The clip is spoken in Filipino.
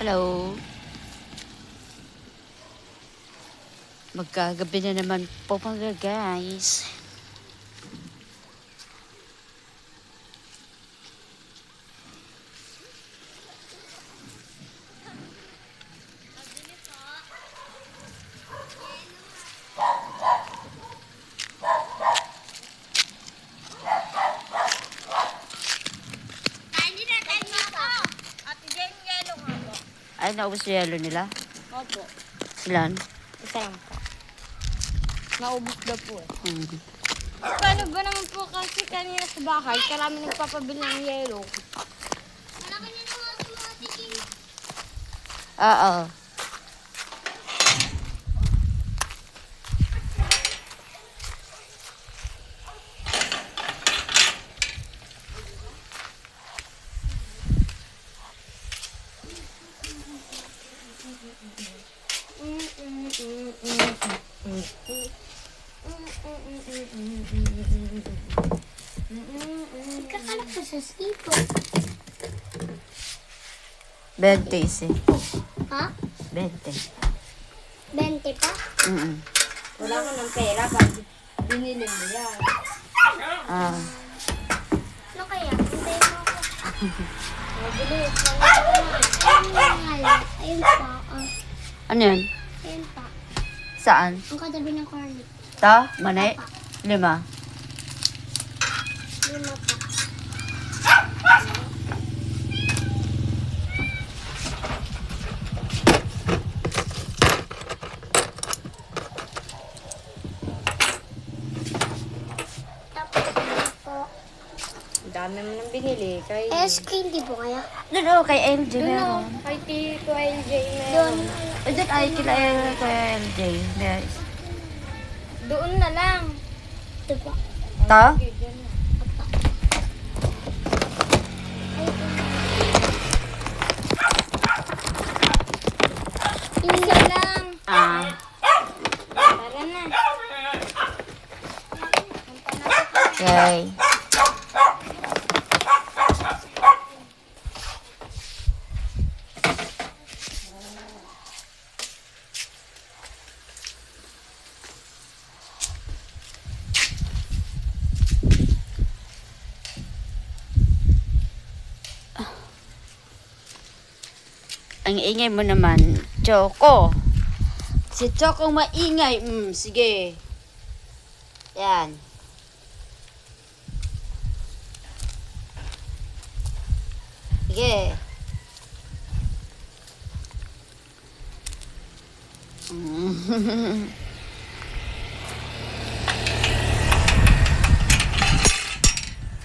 Hello. Magkagabi na naman po mga guys. Ay, naubos yung yelo nila? Opo. Ilan? Isa lang po. Naubos daw po eh. Hmm. Paano ba naman po kasi kanina sa bahay, karami nagpapabili ng yelo. Oo. Kakalap ka sa siko. 20 isi. Ha? 20. 20 pa? Wala ko ng pera, bakit binili mo yan? Ah. Ano kaya? Hintayin mo ako. Mabilis. Ayun nga lang. Ayun pa. Ano yun? Ayun pa. Saan? Ang katabi ng cornet. Ta? Mani? 5. 5 pa. Tapos ano po? Ang dami mo nang binili. Kay SK hindi po kaya? Doon kay LJ Doon meron. kay Tito LJ Doon. meron. Ay, doon ay kila kay LJ. Yes. Doon na lang. Ito po. Ta? Okay, dyan na. Isa lang. Ah. Tara na. Okay. Ang ingay mo naman, Choco. Si Choco maingay. Sige. Yan. Sige.